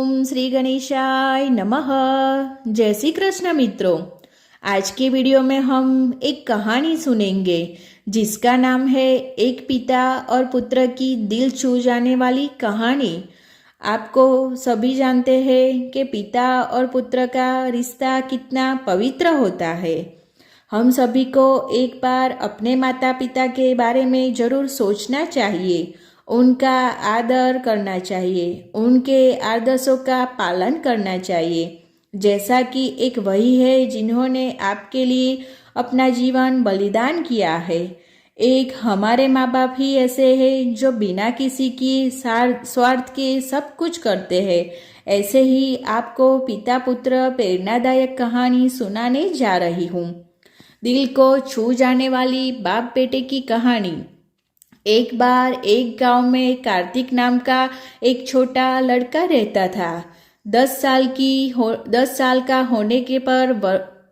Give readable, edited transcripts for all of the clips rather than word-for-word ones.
ओम श्री गणेशाय नमः। जय श्री कृष्ण मित्रों, आज के वीडियो में हम एक कहानी सुनेंगे जिसका नाम है एक पिता और पुत्र की दिल छू जाने वाली कहानी। आपको सभी जानते हैं कि पिता और पुत्र का रिश्ता कितना पवित्र होता है। हम सभी को एक बार अपने माता पिता के बारे में जरूर सोचना चाहिए, उनका आदर करना चाहिए, उनके आदर्शों का पालन करना चाहिए, जैसा कि एक वही है जिन्होंने आपके लिए अपना जीवन बलिदान किया है। एक हमारे माँ बाप ही ऐसे हैं जो बिना किसी की स्वार्थ के सब कुछ करते हैं। ऐसे ही आपको पिता पुत्र प्रेरणादायक कहानी सुनाने जा रही हूँ। दिल को छू जाने वाली बाप बेटे की कहानी। एक बार एक गांव में कार्तिक नाम का एक छोटा लड़का रहता था। 10 साल का होने के पर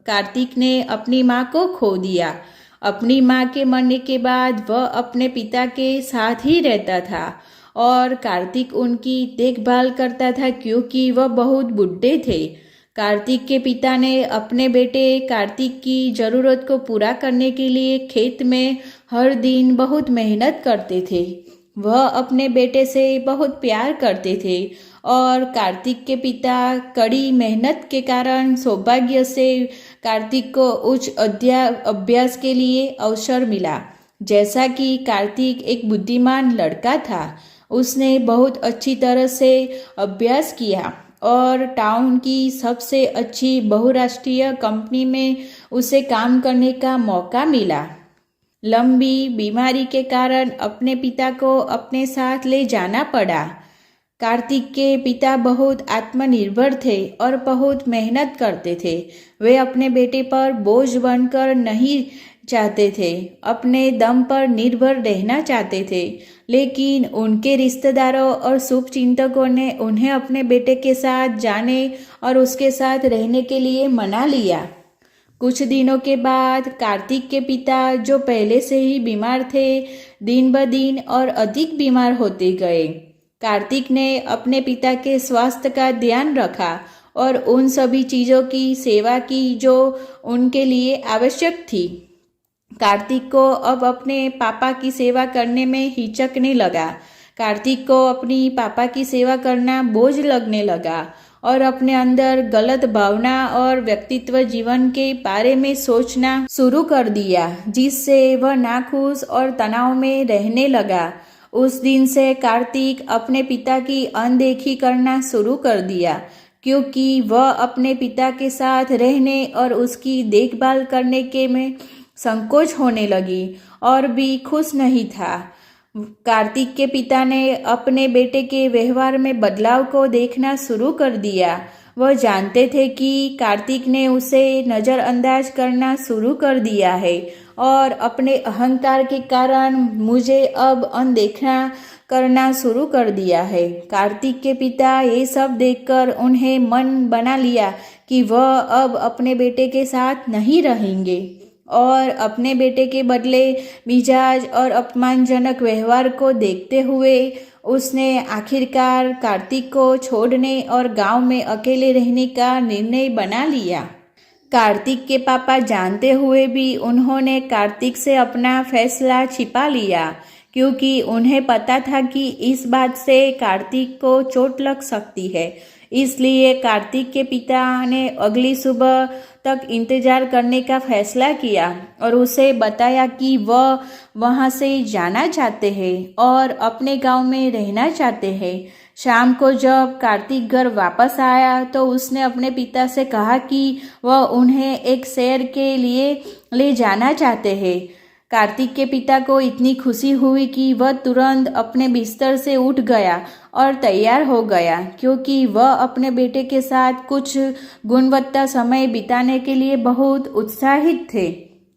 कार्तिक ने अपनी माँ को खो दिया। अपनी माँ के मरने के बाद वह अपने पिता के साथ ही रहता था और कार्तिक उनकी देखभाल करता था क्योंकि वह बहुत बूढ़े थे। कार्तिक के पिता ने अपने बेटे कार्तिक की ज़रूरत को पूरा करने के लिए खेत में हर दिन बहुत मेहनत करते थे। वह अपने बेटे से बहुत प्यार करते थे और कार्तिक के पिता कड़ी मेहनत के कारण सौभाग्य से कार्तिक को उच्च अभ्यास के लिए अवसर मिला। जैसा कि कार्तिक एक बुद्धिमान लड़का था, उसने बहुत अच्छी तरह से अभ्यास किया और टाउन की सबसे अच्छी बहुराष्ट्रीय कंपनी में उसे काम करने का मौका मिला। लंबी बीमारी के कारण अपने पिता को अपने साथ ले जाना पड़ा। कार्तिक के पिता बहुत आत्मनिर्भर थे और बहुत मेहनत करते थे। वे अपने बेटे पर बोझ बनकर नहीं चाहते थे, अपने दम पर निर्भर रहना चाहते थे, लेकिन उनके रिश्तेदारों और शुभचिंतकों ने उन्हें अपने बेटे के साथ जाने और उसके साथ रहने के लिए मना लिया। कुछ दिनों के बाद कार्तिक के पिता, जो पहले से ही बीमार थे, दिन ब दिन और अधिक बीमार होते गए। कार्तिक ने अपने पिता के स्वास्थ्य का ध्यान रखा और उन सभी चीज़ों की सेवा की जो उनके लिए आवश्यक थी। कार्तिक को अब अपने पापा की सेवा करने में हिचकने लगा। कार्तिक को अपनी पापा की सेवा करना बोझ लगने लगा और अपने अंदर गलत भावना और व्यक्तित्व जीवन के बारे में सोचना शुरू कर दिया, जिससे वह नाखुश और तनाव में रहने लगा। उस दिन से कार्तिक अपने पिता की अनदेखी करना शुरू कर दिया, क्योंकि वह अपने पिता के साथ रहने और उसकी देखभाल करने के में संकोच होने लगी और भी खुश नहीं था। कार्तिक के पिता ने अपने बेटे के व्यवहार में बदलाव को देखना शुरू कर दिया। वह जानते थे कि कार्तिक ने उसे नज़रअंदाज करना शुरू कर दिया है और अपने अहंकार के कारण मुझे अब अनदेखा करना शुरू कर दिया है। कार्तिक के पिता ये सब देखकर उन्हें मन बना लिया कि वह अब अपने बेटे के साथ नहीं रहेंगे और अपने बेटे के बदले मिजाज और अपमानजनक व्यवहार को देखते हुए उसने आखिरकार कार्तिक को छोड़ने और गांव में अकेले रहने का निर्णय बना लिया। कार्तिक के पापा जानते हुए भी उन्होंने कार्तिक से अपना फैसला छिपा लिया, क्योंकि उन्हें पता था कि इस बात से कार्तिक को चोट लग सकती है। इसलिए कार्तिक के पिता ने अगली सुबह तक इंतजार करने का फैसला किया और उसे बताया कि वह वहां से जाना चाहते हैं और अपने गांव में रहना चाहते हैं। शाम को जब कार्तिक घर वापस आया तो उसने अपने पिता से कहा कि वह उन्हें एक सैर के लिए ले जाना चाहते हैं। कार्तिक के पिता को इतनी खुशी हुई कि वह तुरंत अपने बिस्तर से उठ गया और तैयार हो गया, क्योंकि वह अपने बेटे के साथ कुछ गुणवत्ता समय बिताने के लिए बहुत उत्साहित थे।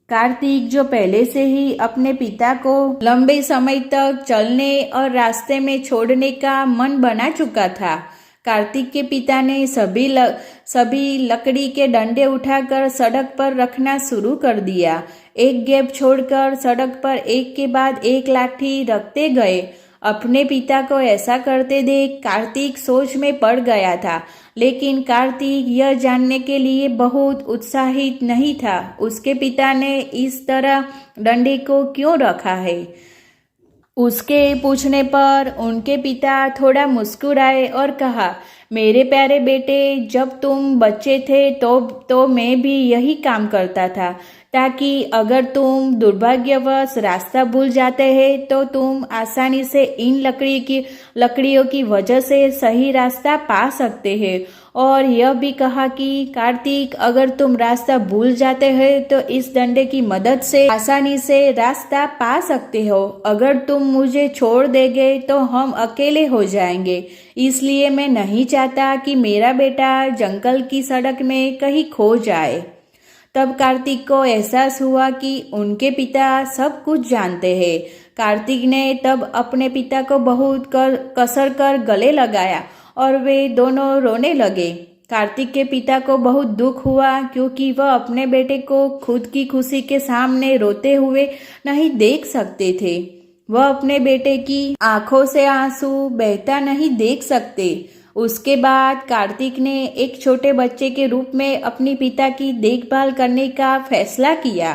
कार्तिक, जो पहले से ही अपने पिता को लंबे समय तक चलने और रास्ते में छोड़ने का मन बना चुका था, कार्तिक के पिता ने सभी लकड़ी के डंडे उठाकर सड़क पर रखना शुरू कर दिया। एक गैप छोड़कर सड़क पर एक के बाद एक लाठी रखते गए। अपने पिता को ऐसा करते देख कार्तिक सोच में पड़ गया था, लेकिन कार्तिक यह जानने के लिए बहुत उत्साहित नहीं था उसके पिता ने इस तरह डंडे को क्यों रखा है। उसके पूछने पर उनके पिता थोड़ा मुस्कुराए और कहा, मेरे प्यारे बेटे, जब तुम बच्चे थे तो मैं भी यही काम करता था, ताकि अगर तुम दुर्भाग्यवश रास्ता भूल जाते हैं तो तुम आसानी से इन लकड़ियों की वजह से सही रास्ता पा सकते हैं। और यह भी कहा कि कार्तिक, अगर तुम रास्ता भूल जाते हैं तो इस डंडे की मदद से आसानी से रास्ता पा सकते हो। अगर तुम मुझे छोड़ देंगे तो हम अकेले हो जाएंगे, इसलिए मैं नहीं चाहता कि मेरा बेटा जंगल की सड़क में कहीं खो जाए। तब कार्तिक को एहसास हुआ कि उनके पिता सब कुछ जानते हैं। कार्तिक ने तब अपने पिता को बहुत कसर कर गले लगाया और वे दोनों रोने लगे। कार्तिक के पिता को बहुत दुख हुआ, क्योंकि वह अपने बेटे को खुद की खुशी के सामने रोते हुए नहीं देख सकते थे। वह अपने बेटे की आंखों से आंसू बहता नहीं देख सकते। उसके बाद कार्तिक ने एक छोटे बच्चे के रूप में अपने पिता की देखभाल करने का फैसला किया।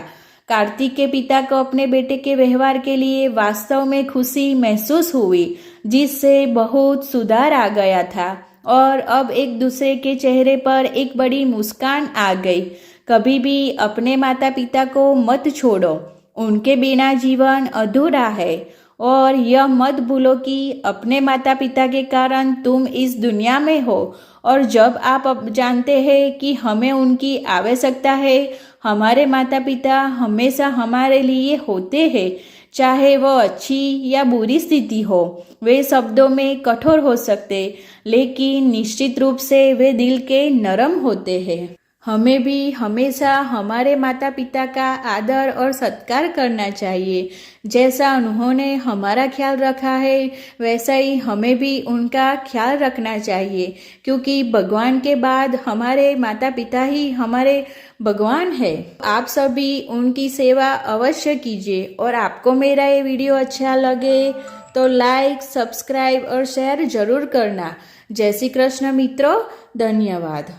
कार्तिक के पिता को अपने बेटे के व्यवहार के लिए वास्तव में खुशी महसूस हुई, जिससे बहुत सुधार आ गया था और अब एक दूसरे के चेहरे पर एक बड़ी मुस्कान आ गई। कभी भी अपने माता पिता को मत छोड़ो, उनके बिना जीवन अधूरा है। और यह मत भूलो कि अपने माता पिता के कारण तुम इस दुनिया में हो, और जब आप अब जानते हैं कि हमें उनकी आवश्यकता है, हमारे माता पिता हमेशा हमारे लिए होते हैं, चाहे वो अच्छी या बुरी स्थिति हो। वे शब्दों में कठोर हो सकते, लेकिन निश्चित रूप से वे दिल के नरम होते हैं। हमें भी हमेशा हमारे माता पिता का आदर और सत्कार करना चाहिए। जैसा उन्होंने हमारा ख्याल रखा है, वैसा ही हमें भी उनका ख्याल रखना चाहिए, क्योंकि भगवान के बाद हमारे माता पिता ही हमारे भगवान है। आप सभी उनकी सेवा अवश्य कीजिए। और आपको मेरा ये वीडियो अच्छा लगे तो लाइक, सब्सक्राइब और शेयर जरूर करना। जय श्री कृष्ण मित्रों, धन्यवाद।